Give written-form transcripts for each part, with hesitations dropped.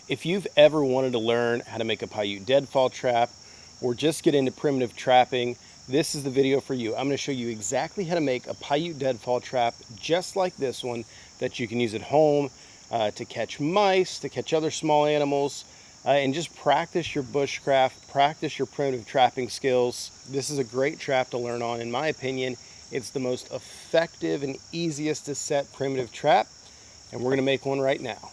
If you've ever wanted to learn how to make a Paiute deadfall trap or just get into primitive trapping, this is the video for you. I'm going to show you exactly how to make a Paiute deadfall trap just like this one that you can use at home to catch mice, to catch other small animals, and just practice your bushcraft, practice your primitive trapping skills. This is a great trap to learn on. In my opinion, it's the most effective and easiest to set primitive trap, and we're going to make one right now.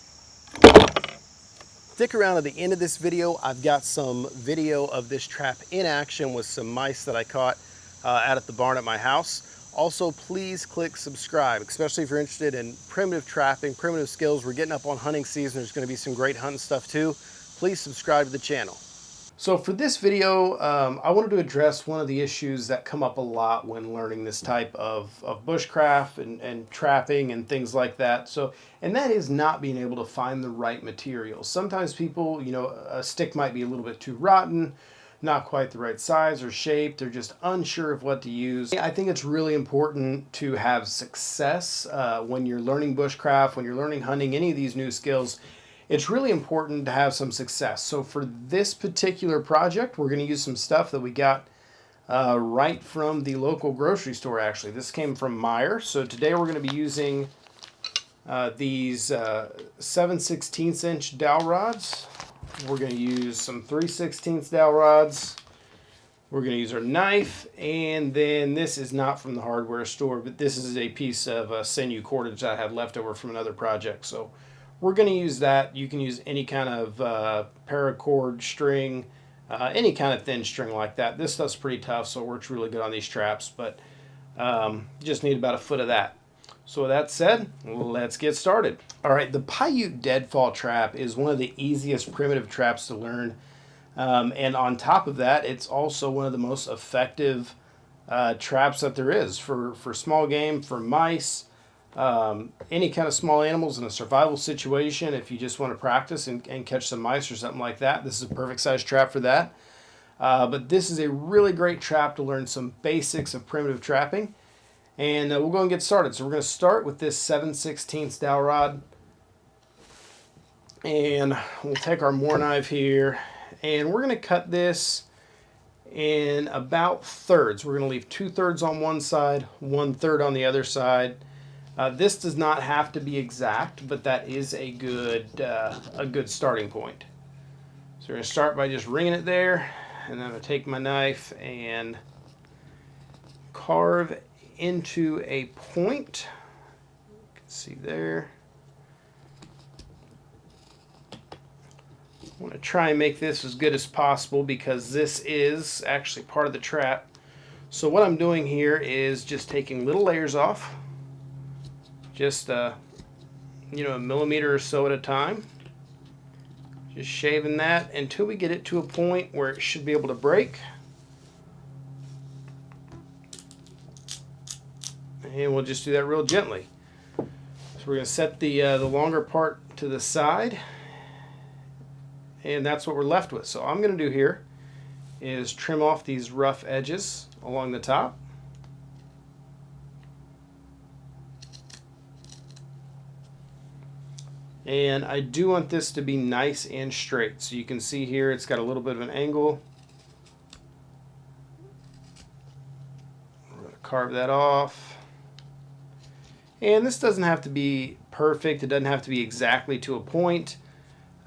Stick around to the end of this video. I've got some video of this trap in action with some mice that I caught out at the barn at my house. Also, please click subscribe, especially if you're interested in primitive trapping, primitive skills. We're getting up on hunting season. There's going to be some great hunting stuff too. Please subscribe to the channel. So for this video, I wanted to address one of the issues that come up a lot when learning this type of bushcraft and trapping and things like that. And that is not being able to find the right materials. Sometimes people, a stick might be a little bit too rotten, not quite the right size or shape. They're just unsure of what to use. I think it's really important to have success when you're learning bushcraft, when you're learning hunting, any of these new skills. It's really important to have some success. So for this particular project, we're going to use some stuff that we got right from the local grocery store, actually. This came from Meijer. So today we're going to be using these 7/16 inch dowel rods. We're going to use some 3/16 dowel rods. We're going to use our knife, and then this is not from the hardware store, but this is a piece of sinew cordage that I had left over from another project. So we're going to use that. You can use any kind of paracord string, any kind of thin string like that. This stuff's pretty tough, so it works really good on these traps, but just need about a foot of that. So with that said, let's get started. All right, the Paiute Deadfall trap is one of the easiest primitive traps to learn. And on top of that, it's also one of the most effective traps that there is for small game, for mice, any kind of small animals in a survival situation. If you just want to practice and catch some mice or something like that, this is a perfect size trap for that. But this is a really great trap to learn some basics of primitive trapping. And we'll go and get started. So we're going to start with this 7/16 dowel rod. And we'll take our Moore knife here. And we're going to cut this in about thirds. We're going to leave 2/3 on one side, 1/3 on the other side. This does not have to be exact, but that is a good starting point. So we're going to start by just ringing it there, and then I'm going to take my knife and carve into a point. You can see there. I want to try and make this as good as possible because this is actually part of the trap. So what I'm doing here is just taking little layers off. Just a millimeter or so at a time. Just shaving that until we get it to a point where it should be able to break. And we'll just do that real gently. So we're going to set the longer part to the side. And that's what we're left with. So all I'm going to do here is trim off these rough edges along the top. And I do want this to be nice and straight. So you can see here it's got a little bit of an angle. We're going to carve that off. And this doesn't have to be perfect. It doesn't have to be exactly to a point.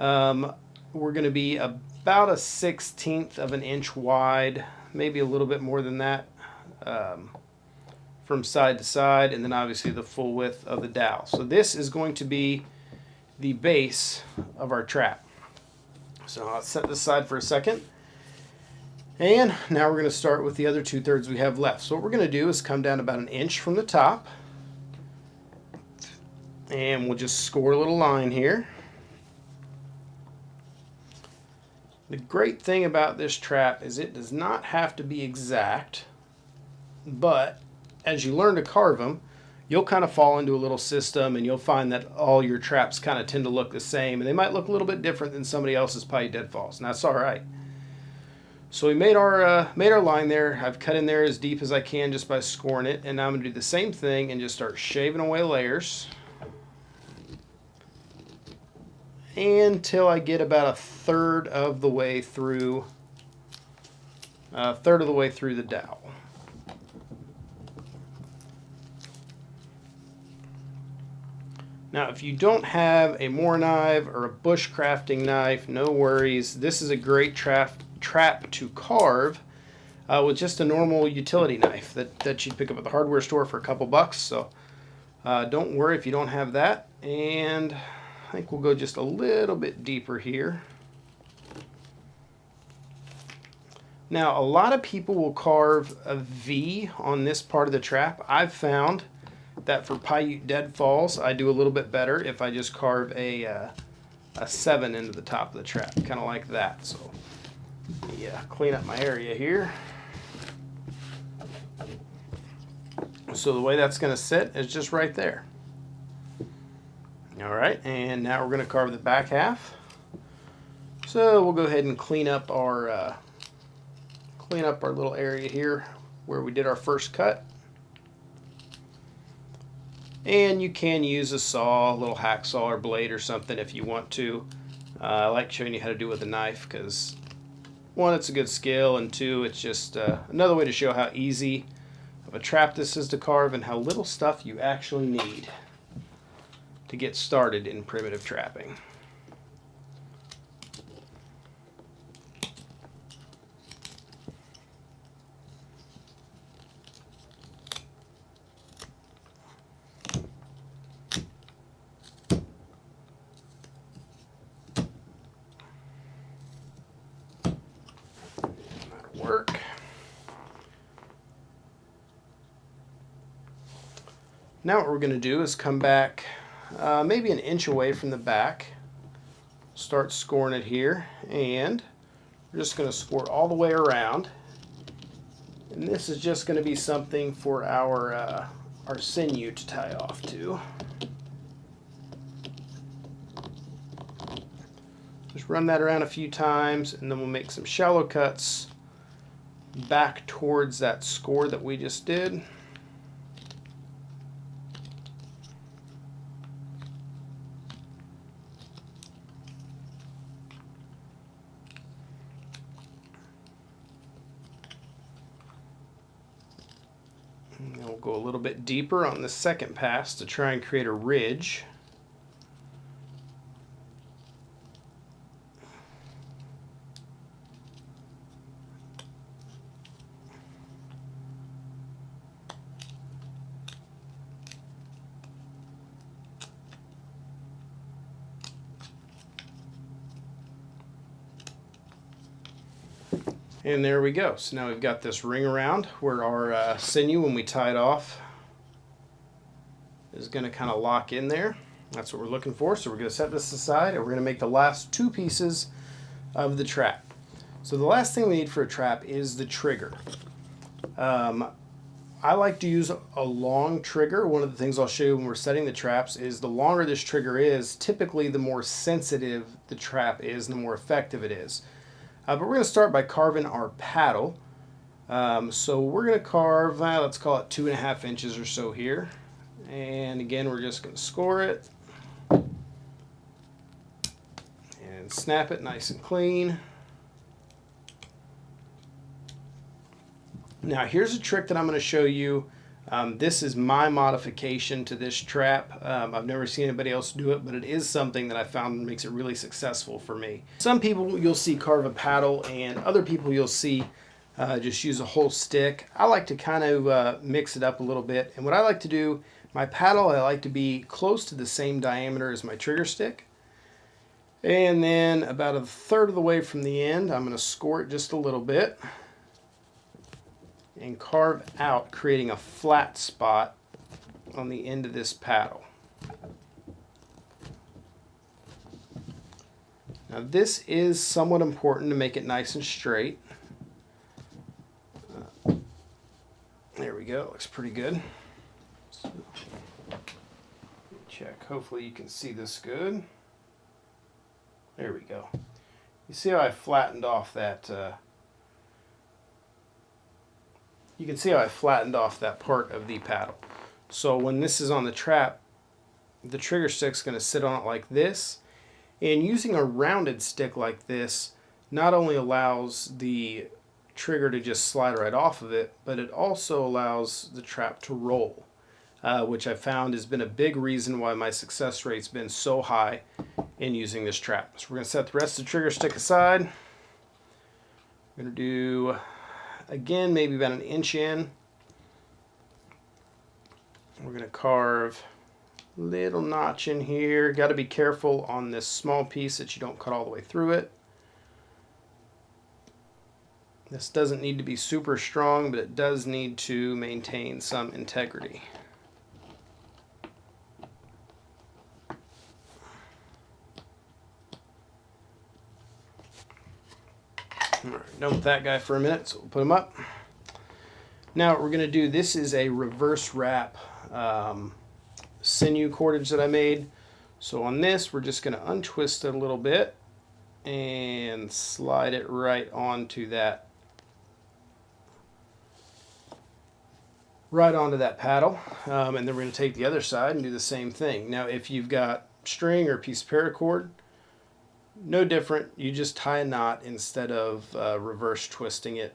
We're going to be about a 1/16 of an inch wide, maybe a little bit more than that, from side to side, and then obviously the full width of the dowel. So this is going to be the base of our trap. So I'll set this aside for a second. And now we're going to start with the other 2/3 we have left. So what we're going to do is come down about 1 inch from the top. And we'll just score a little line here. The great thing about this trap is it does not have to be exact, but as you learn to carve them, you'll kind of fall into a little system, and you'll find that all your traps kind of tend to look the same, and they might look a little bit different than somebody else's Paiute Deadfalls, and that's all right. So we made our line there. I've cut in there as deep as I can just by scoring it, and now I'm going to do the same thing and just start shaving away layers. until I get about a third of the way through the dowel. Now, if you don't have a moor knife or a bush crafting knife, no worries. This is a great trap to carve with just a normal utility knife that you'd pick up at the hardware store for a couple bucks. So don't worry if you don't have that. And I think we'll go just a little bit deeper here. Now, a lot of people will carve a V on this part of the trap. I've found that for Paiute Deadfalls, I do a little bit better if I just carve a 7 into the top of the trap, kind of like that. So, yeah, clean up my area here. So the way that's going to sit is just right there. All right, and now we're going to carve the back half. So we'll go ahead and clean up our little area here where we did our first cut. And you can use a saw, a little hacksaw or blade or something if you want to. I like showing you how to do it with a knife because, one, it's a good skill, and two, it's just another way to show how easy of a trap this is to carve and how little stuff you actually need to get started in primitive trapping. That'll work. Now what we're going to do is come back maybe an inch away from the back, start scoring it here, and we're just going to score all the way around. And this is just going to be something for our sinew to tie off to. Just run that around a few times, and then we'll make some shallow cuts back towards that score that we just did. And then we'll go a little bit deeper on the second pass to try and create a ridge. And there we go. So now we've got this ring around where our sinew, when we tie it off, is going to kind of lock in there. That's what we're looking for. So we're going to set this aside, and we're going to make the last two pieces of the trap. So the last thing we need for a trap is the trigger. I like to use a long trigger. One of the things I'll show you when we're setting the traps is the longer this trigger is, typically the more sensitive the trap is and the more effective it is. But we're going to start by carving our paddle. So we're going to carve, let's call it 2.5 inches or so here. And again, we're just going to score it and snap it nice and clean. Now here's a trick that I'm going to show you. This is my modification to this trap. I've never seen anybody else do it, but it is something that I found makes it really successful for me. Some people you'll see carve a paddle, and other people you'll see just use a whole stick. I like to kind of mix it up a little bit, and what I like to do, my paddle, I like to be close to the same diameter as my trigger stick. And then about a third of the way from the end, I'm going to score it just a little bit and carve out, creating a flat spot on the end of this paddle. Now this is somewhat important to make it nice and straight. There we go, looks pretty good. So, check, hopefully you can see this good. There we go. You see how I flattened off that you can see how I flattened off that part of the paddle. So when this is on the trap, the trigger stick's going to sit on it like this, And using a rounded stick like this not only allows the trigger to just slide right off of it, but it also allows the trap to roll, which I found has been a big reason why my success rate's been so high in using this trap. So we're going to set the rest of the trigger stick aside. We're going to do, again, maybe about an inch in. We're going to carve a little notch in here. Got to be careful on this small piece that you don't cut all the way through it. This doesn't need to be super strong, but it does need to maintain some integrity. All right, done with that guy for a minute, so we'll put him up. Now what we're going to do, this is a reverse wrap sinew cordage that I made. So on this, we're just going to untwist it a little bit and slide it right onto that paddle. And then we're going to take the other side and do the same thing. Now if you've got string or a piece of paracord, no different. You just tie a knot instead of reverse twisting it.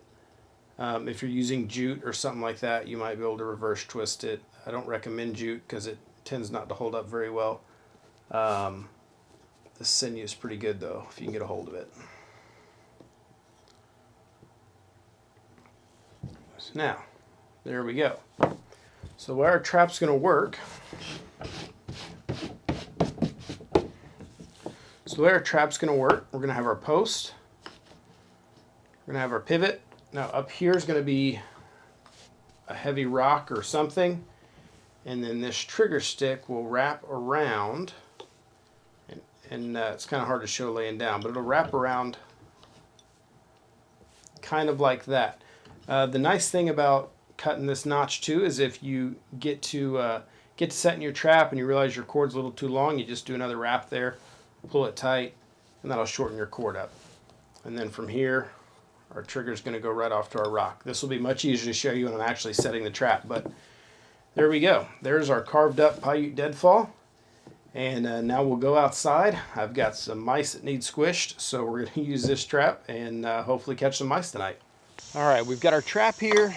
If you're using jute or something like that, you might be able to reverse twist it. I don't recommend jute because it tends not to hold up very well. The sinew is pretty good though, if you can get a hold of it. So now, there we go. So where our trap's going to work, we're going to have our post, we're going to have our pivot. Now up here is going to be a heavy rock or something, and then this trigger stick will wrap around, and it's kind of hard to show laying down, but it'll wrap around kind of like that. The nice thing about cutting this notch too is if you get to setting your trap and you realize your cord's a little too long, you just do another wrap there, pull it tight, and that'll shorten your cord up. And then from here, our trigger is going to go right off to our rock. This will be much easier to show you when I'm actually setting the trap, but there we go. There's our carved up Paiute Deadfall. And now we'll go outside. I've got some mice that need squished, so we're going to use this trap and hopefully catch some mice tonight. All right, we've got our trap here.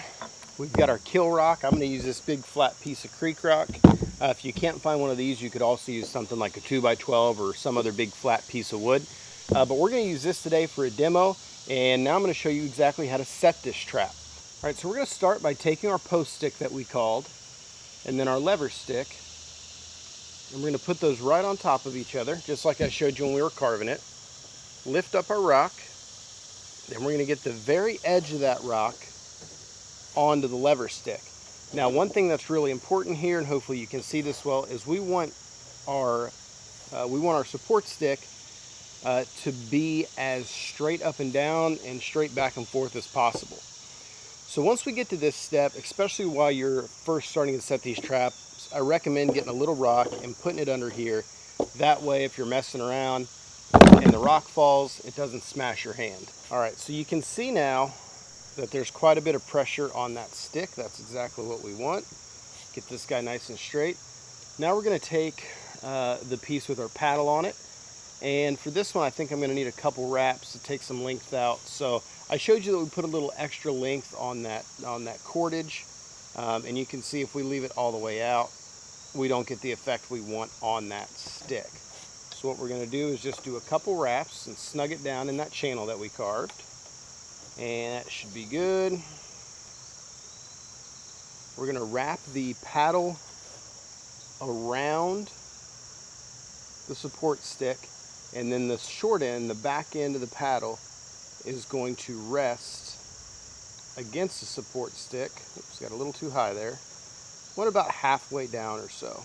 We've got our kill rock. I'm going to use this big flat piece of creek rock. If you can't find one of these, you could also use something like a 2x12 or some other big flat piece of wood. But we're going to use this today for a demo, and now I'm going to show you exactly how to set this trap. All right, so we're going to start by taking our post stick that we called, and then our lever stick, and we're going to put those right on top of each other, just like I showed you when we were carving it. Lift up our rock, then we're going to get the very edge of that rock onto the lever stick. Now one thing that's really important here, and hopefully you can see this well, is we want our support stick to be as straight up and down and straight back and forth as possible. So once we get to this step, especially while you're first starting to set these traps, I recommend getting a little rock and putting it under here. That way if you're messing around and the rock falls, it doesn't smash your hand. All right, so you can see now that there's quite a bit of pressure on that stick. That's exactly what we want. Get this guy nice and straight. Now we're going to take the piece with our paddle on it, and for this one I think I'm going to need a couple wraps to take some length out. So I showed you that we put a little extra length on that cordage, and you can see if we leave it all the way out, we don't get the effect we want on that stick. So what we're going to do is just do a couple wraps and snug it down in that channel that we carved. And that should be good. We're going to wrap the paddle around the support stick, and then the short end, the back end of the paddle, is going to rest against the support stick. Oops, got a little too high there. Went about halfway down or so.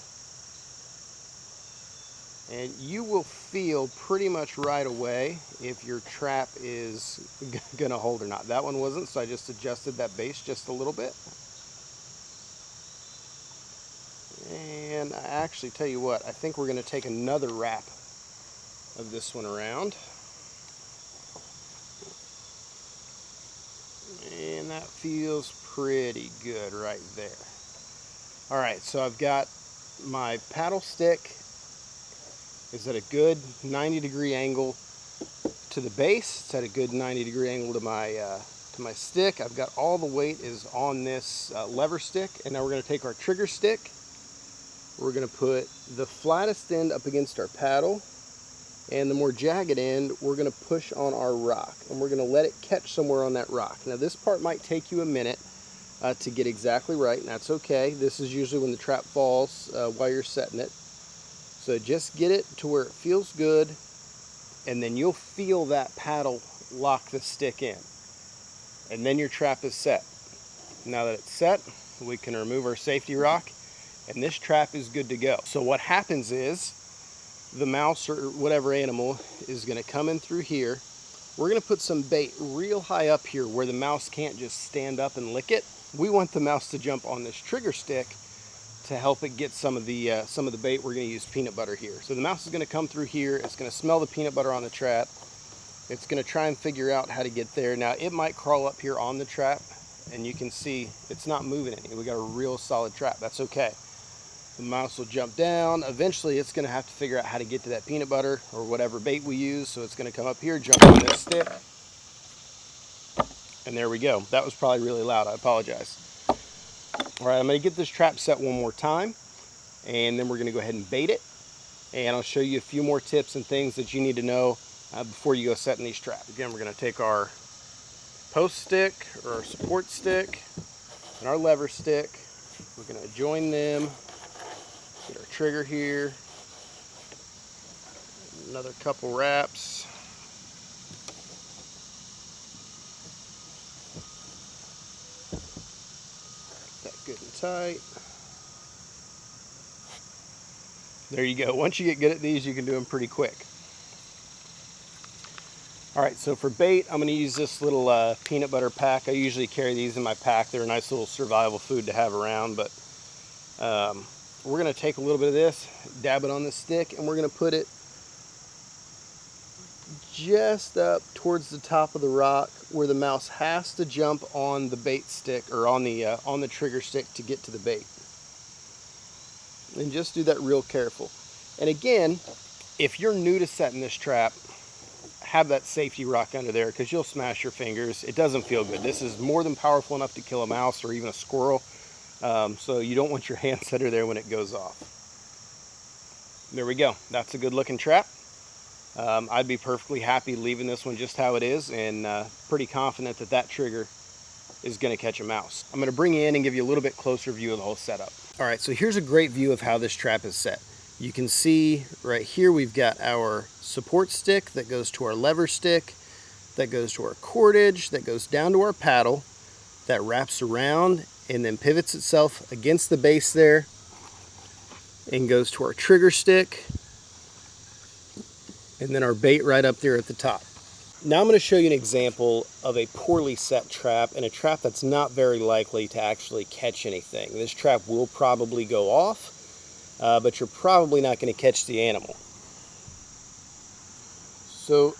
And you will feel pretty much right away if your trap is gonna hold or not. That one wasn't, so I just adjusted that base just a little bit. And I actually tell you what, I think we're gonna take another wrap of this one around. And that feels pretty good right there. All right, so I've got my paddle stick is at a good 90-degree angle to the base. It's at a good 90-degree angle to my stick. I've got all the weight is on this lever stick, and now we're going to take our trigger stick. We're going to put the flattest end up against our paddle, and the more jagged end we're going to push on our rock, and we're going to let it catch somewhere on that rock. Now this part might take you a minute to get exactly right, and that's okay. This is usually when the trap falls while you're setting it. So just get it to where it feels good, and then you'll feel that paddle lock the stick in. And then your trap is set. Now that it's set, we can remove our safety rock, and this trap is good to go. So what happens is, the mouse or whatever animal is gonna come in through here. We're gonna put some bait real high up here where the mouse can't just stand up and lick it. We want the mouse to jump on this trigger stick to help it get some of the bait. We're gonna use peanut butter here. So the mouse is gonna come through here, it's gonna smell the peanut butter on the trap. It's gonna try and figure out how to get there. Now it might crawl up here on the trap, and you can see it's not moving any. We got a real solid trap, that's okay. The mouse will jump down. Eventually it's gonna have to figure out how to get to that peanut butter or whatever bait we use. So it's gonna come up here, jump on this stick, and there we go. That was probably really loud, I apologize. All right, I'm gonna get this trap set one more time, and then we're gonna go ahead and bait it. And I'll show you a few more tips and things that you need to know before you go setting these traps. Again, we're gonna take our post stick or our support stick and our lever stick. We're gonna join them. Get our trigger here, another couple wraps. That good and tight. There you go. Once you get good at these, you can do them pretty quick. All right, so for bait, I'm gonna use this little peanut butter pack. I usually carry these in my pack. They're a nice little survival food to have around, but we're gonna take a little bit of this, dab it on the stick, and we're gonna put it just up towards the top of the rock where the mouse has to jump on the bait stick or on the trigger stick to get to the bait. And just do that real careful. And again, if you're new to setting this trap, have that safety rock under there because you'll smash your fingers. It doesn't feel good. This is more than powerful enough to kill a mouse or even a squirrel. So you don't want your hands under there when it goes off. There we go. That's a good looking trap. I'd be perfectly happy leaving this one just how it is, and pretty confident that that trigger is going to catch a mouse. I'm going to bring you in and give you a little bit closer view of the whole setup. All right, so here's a great view of how this trap is set. You can see right here we've got our support stick that goes to our lever stick, that goes to our cordage, that goes down to our paddle, that wraps around and then pivots itself against the base there and goes to our trigger stick, and then our bait right up there at the top. Now I'm going to show you an example of a poorly set trap, and a trap that's not very likely to actually catch anything. This trap will probably go off, but you're probably not going to catch the animal. So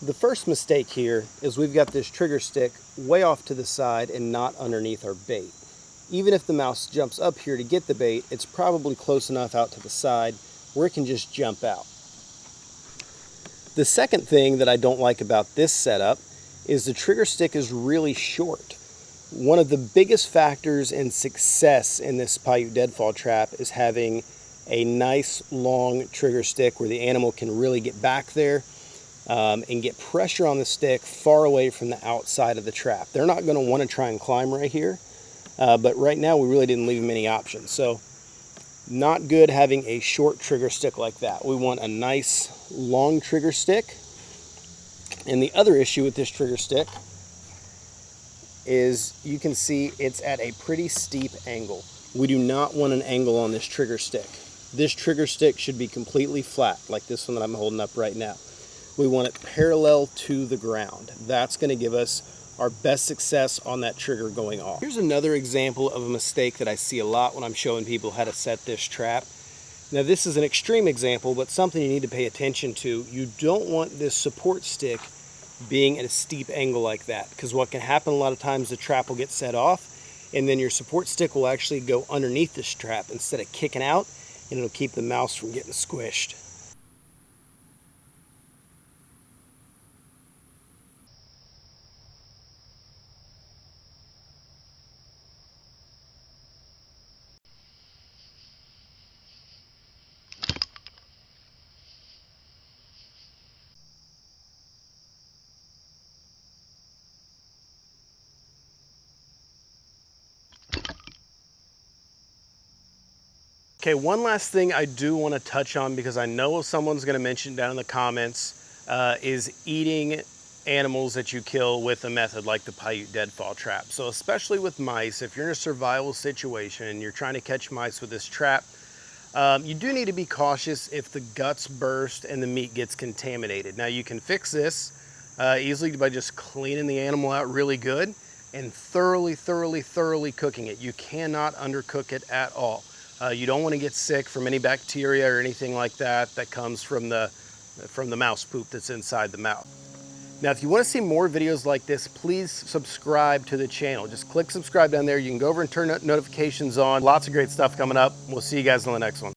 the first mistake here is we've got this trigger stick way off to the side and not underneath our bait. Even if the mouse jumps up here to get the bait, it's probably close enough out to the side where it can just jump out. The second thing that I don't like about this setup is the trigger stick is really short. One of the biggest factors in success in this Paiute Deadfall trap is having a nice long trigger stick where the animal can really get back there and get pressure on the stick far away from the outside of the trap. They're not going to want to try and climb right here, but right now we really didn't leave them any options. So not good having a short trigger stick like that. We want a nice long trigger stick. And the other issue with this trigger stick is you can see it's at a pretty steep angle. We do not want an angle on this trigger stick. This trigger stick should be completely flat, like this one that I'm holding up right now. We want it parallel to the ground. That's going to give us our best success on that trigger going off. Here's another example of a mistake that I see a lot when I'm showing people how to set this trap. Now this is an extreme example, but something you need to pay attention to. You don't want this support stick being at a steep angle like that, because what can happen a lot of times, the trap will get set off and then your support stick will actually go underneath this trap instead of kicking out, and it'll keep the mouse from getting squished. Okay, one last thing I do want to touch on, because I know someone's going to mention down in the comments, is eating animals that you kill with a method like the Paiute Deadfall trap. So especially with mice, if you're in a survival situation and you're trying to catch mice with this trap, you do need to be cautious if the guts burst and the meat gets contaminated. Now you can fix this easily by just cleaning the animal out really good and thoroughly cooking it. You cannot undercook it at all. You don't want to get sick from any bacteria or anything like that that comes from the mouse poop that's inside the mouth. Now, if you want to see more videos like this, please subscribe to the channel. Just click subscribe down there. You can go over and turn notifications on. Lots of great stuff coming up. We'll see you guys on the next one.